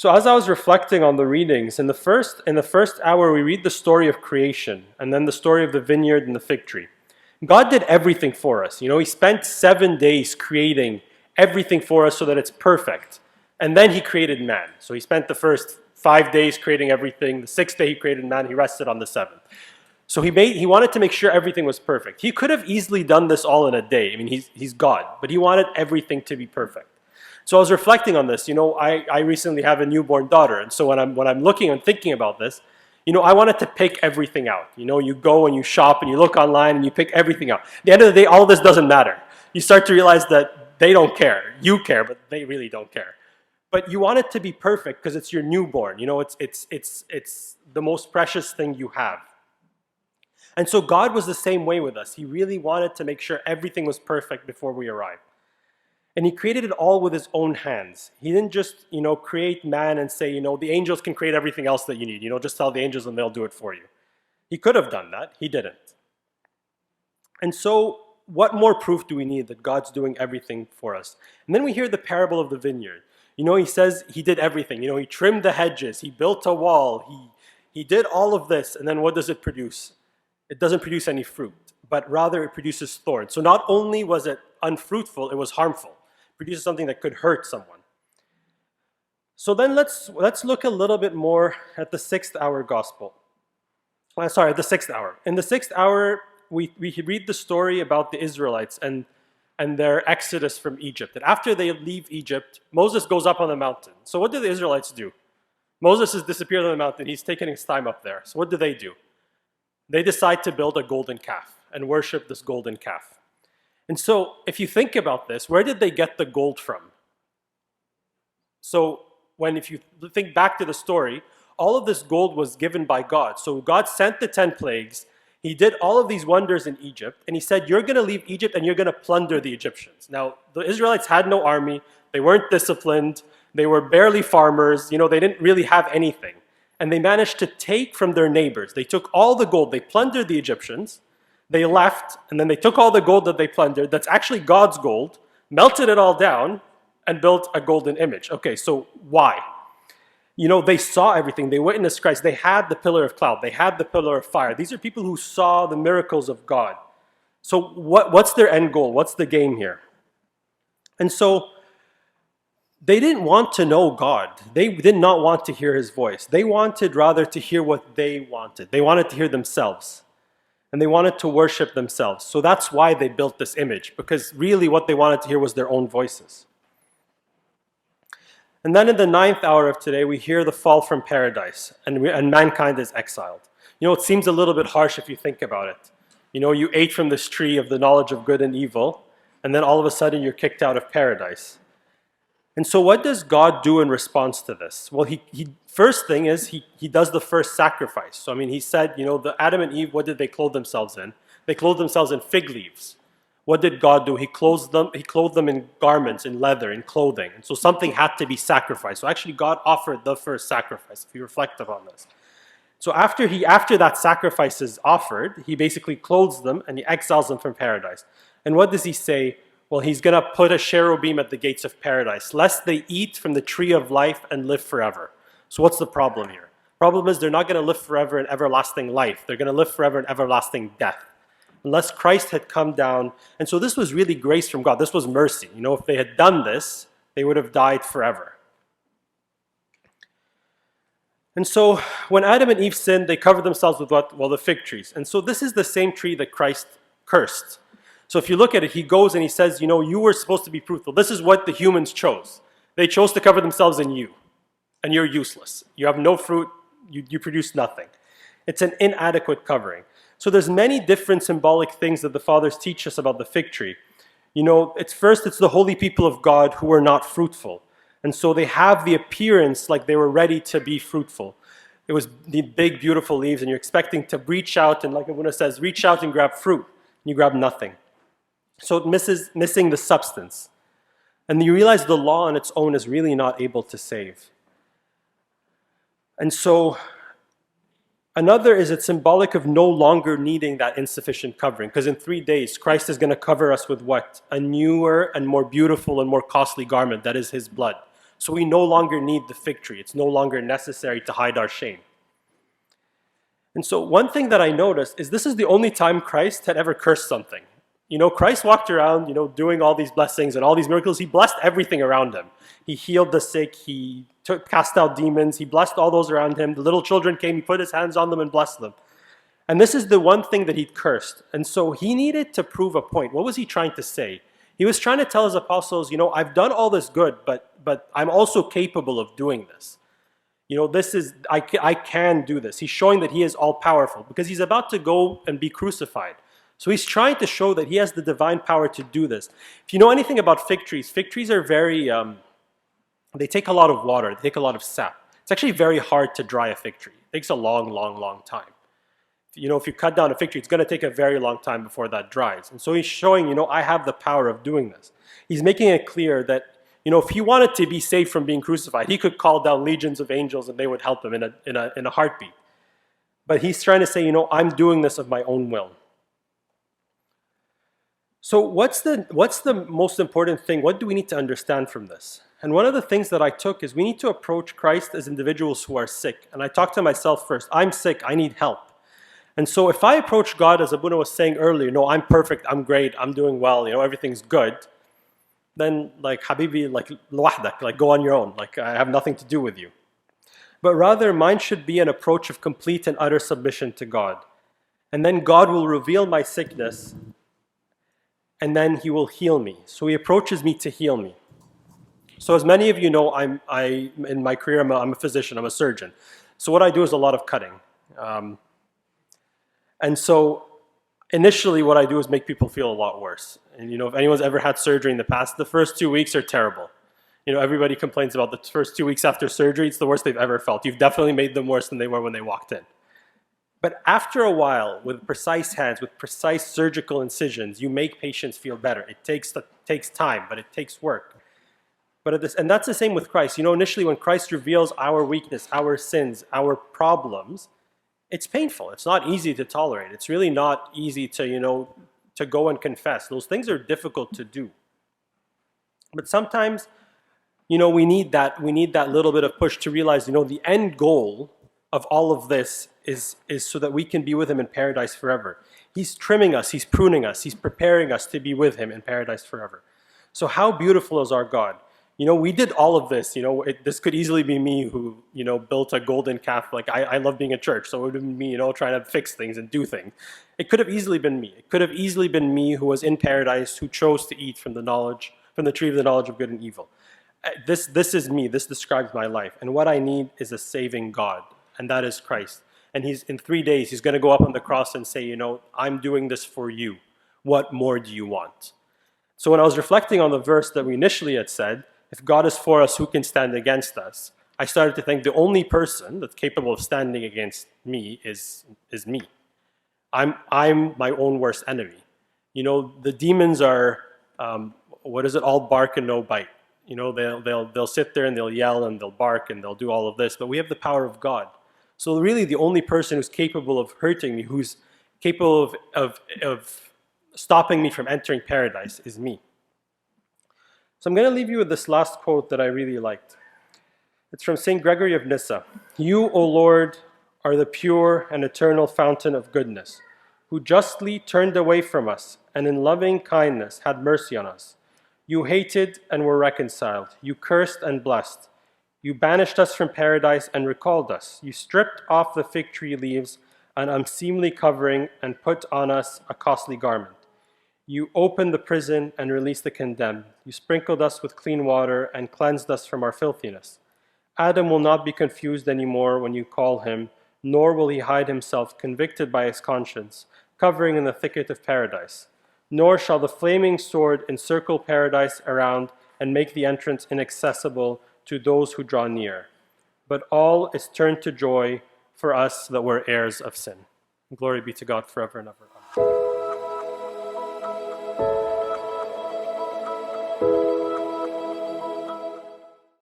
So as I was reflecting on the readings, in the first hour we read the story of creation, and then the story of the vineyard and the fig tree. God did everything for us. He spent 7 days creating everything for us so that it's perfect. And then he created man. So he spent the first 5 days creating everything. The 6th day he created man. He rested on the 7th. So he wanted to make sure everything was perfect. He could have easily done this all in a day. I mean, he's God, but he wanted everything to be perfect. So I was reflecting on this. I recently have a newborn daughter, and so when I'm looking and thinking about this, I wanted to pick everything out. You go and you shop and you look online and you pick everything out. At the end of the day, all this doesn't matter. You start to realize that they don't care. You care, but they really don't care. But you want it to be perfect because it's your newborn. It's the most precious thing you have. And so God was the same way with us. He really wanted to make sure everything was perfect before we arrived. And he created it all with his own hands. He didn't just, create man and say, the angels can create everything else that you need. Just tell the angels and they'll do it for you. He could have done that. He didn't. And so what more proof do we need that God's doing everything for us? And then we hear the parable of the vineyard. He says he did everything. He trimmed the hedges. He built a wall. He did all of this. And then what does it produce? It doesn't produce any fruit, but rather it produces thorns. So not only was it unfruitful, it was harmful. Produces something that could hurt someone. So then let's look a little bit more at the 6th hour gospel. The 6th hour. In the 6th hour, we read the story about the Israelites and their exodus from Egypt. And after they leave Egypt, Moses goes up on the mountain. So what do the Israelites do? Moses has disappeared on the mountain. He's taking his time up there. So what do? They decide to build a golden calf and worship this golden calf. And so, if you think about this, where did they get the gold from? So, if you think back to the story, all of this gold was given by God. So God sent the 10 plagues. He did all of these wonders in Egypt. And he said, you're going to leave Egypt and you're going to plunder the Egyptians. Now, the Israelites had no army. They weren't disciplined. They were barely farmers. They didn't really have anything. And they managed to take from their neighbors. They took all the gold. They plundered the Egyptians. They left, and then they took all the gold that they plundered, that's actually God's gold, melted it all down, and built a golden image. Okay, so why? They saw everything. They witnessed Christ. They had the pillar of cloud. They had the pillar of fire. These are people who saw the miracles of God. So what's their end goal? What's the game here? And so they didn't want to know God. They did not want to hear his voice. They wanted rather to hear what they wanted. They wanted to hear themselves. And they wanted to worship themselves. So that's why they built this image, because really what they wanted to hear was their own voices. And then in the 9th hour of today, we hear the fall from paradise, and mankind is exiled. It seems a little bit harsh if you think about it. You ate from this tree of the knowledge of good and evil, and then all of a sudden you're kicked out of paradise. And so what does God do in response to this? Well, he first thing is he does the first sacrifice. So he said, the Adam and Eve, what did they clothe themselves in? They clothed themselves in fig leaves. What did God do? He clothed them in garments, in leather, in clothing. And so something had to be sacrificed. So actually God offered the first sacrifice, if you reflect upon this. So after that sacrifice is offered, he basically clothes them and he exiles them from paradise. And what does he say? Well, he's going to put a cherubim at the gates of paradise, lest they eat from the tree of life and live forever. So what's the problem here? Problem is they're not going to live forever in everlasting life. They're going to live forever in everlasting death, unless Christ had come down. And so this was really grace from God. This was mercy. If they had done this, they would have died forever. And so when Adam and Eve sinned, they covered themselves with what? Well, the fig trees. And so this is the same tree that Christ cursed. So if you look at it, he goes and he says, you were supposed to be fruitful. This is what the humans chose. They chose to cover themselves in you. And you're useless. You have no fruit. You produce nothing. It's an inadequate covering. So there's many different symbolic things that the fathers teach us about the fig tree. It's the holy people of God who are not fruitful. And so they have the appearance like they were ready to be fruitful. It was the big, beautiful leaves, and you're expecting to reach out, and like Abuna says, reach out and grab fruit. And you grab nothing. So it missing the substance. And you realize the law on its own is really not able to save. And so another is it's symbolic of no longer needing that insufficient covering. Because in 3 days, Christ is going to cover us with what? A newer and more beautiful and more costly garment. That is his blood. So we no longer need the fig tree. It's no longer necessary to hide our shame. And so one thing that I noticed is this is the only time Christ had ever cursed something. Christ walked around, doing all these blessings and all these miracles. He blessed everything around him. He healed the sick. He cast out demons. He blessed all those around him. The little children came. He put his hands on them and blessed them. And this is the one thing that he'd cursed. And so he needed to prove a point. What was he trying to say? He was trying to tell his apostles, I've done all this good, but I'm also capable of doing this. I can do this. He's showing that he is all powerful because he's about to go and be crucified. So he's trying to show that he has the divine power to do this. If you know anything about fig trees are very, they take a lot of water, they take a lot of sap. It's actually very hard to dry a fig tree. It takes a long, long, long time. If you cut down a fig tree, it's going to take a very long time before that dries. And so he's showing, I have the power of doing this. He's making it clear that, if he wanted to be saved from being crucified, he could call down legions of angels and they would help him in a heartbeat. But he's trying to say, I'm doing this of my own will. So what's the most important thing? What do we need to understand from this? And one of the things that I took is we need to approach Christ as individuals who are sick. And I talked to myself first. I'm sick. I need help. And so if I approach God, as Abuna was saying earlier, no, I'm perfect, I'm great, I'm doing well, everything's good, then Habibi, lwahdak, go on your own, I have nothing to do with you. But rather, mine should be an approach of complete and utter submission to God. And then God will reveal my sickness, and then he will heal me. So he approaches me to heal me. So as many of you know, in my career, I'm a physician, I'm a surgeon. So what I do is a lot of cutting. And so initially what I do is make people feel a lot worse. And if anyone's ever had surgery in the past, the first 2 weeks are terrible. Everybody complains about the first 2 weeks after surgery. It's the worst they've ever felt. You've definitely made them worse than they were when they walked in. But after a while, with precise hands, with precise surgical incisions, you make patients feel better. It takes time, but it takes work. And that's the same with Christ. Initially when Christ reveals our weakness, our sins, our problems, it's painful. It's not easy to tolerate. It's really not easy to go and confess. Those things are difficult to do. But sometimes, we need that little bit of push to realize, the end goal of all of this is so that we can be with him in paradise forever. He's trimming us, he's pruning us, he's preparing us to be with him in paradise forever. So how beautiful is our God? We did all of this. This could easily be me who, built a golden calf. I love being at church, so it would have been me, trying to fix things and do things. It could have easily been me. It could have easily been me who was in paradise, who chose to eat from the tree of the knowledge of good and evil. This is me. This describes my life. And what I need is a saving God, and that is Christ. And in 3 days, he's going to go up on the cross and say, I'm doing this for you. What more do you want? So when I was reflecting on the verse that we initially had said, if God is for us, who can stand against us? I started to think the only person that's capable of standing against me is me. I'm my own worst enemy. The demons are, all bark and no bite. They'll sit there and they'll yell and they'll bark and they'll do all of this, but we have the power of God. So really the only person who's capable of hurting me, who's capable of stopping me from entering paradise is me. So I'm going to leave you with this last quote that I really liked. It's from St. Gregory of Nyssa. You, O Lord, are the pure and eternal fountain of goodness, who justly turned away from us and in loving kindness had mercy on us. You hated and were reconciled. You cursed and blessed. You banished us from paradise and recalled us. You stripped off the fig tree leaves, an unseemly covering, and put on us a costly garment. You opened the prison and released the condemned. You sprinkled us with clean water and cleansed us from our filthiness. Adam will not be confused anymore when you call him, nor will he hide himself, convicted by his conscience, covering in the thicket of paradise. Nor shall the flaming sword encircle paradise around and make the entrance inaccessible to those who draw near. But all is turned to joy for us that were heirs of sin. Glory be to God forever and ever.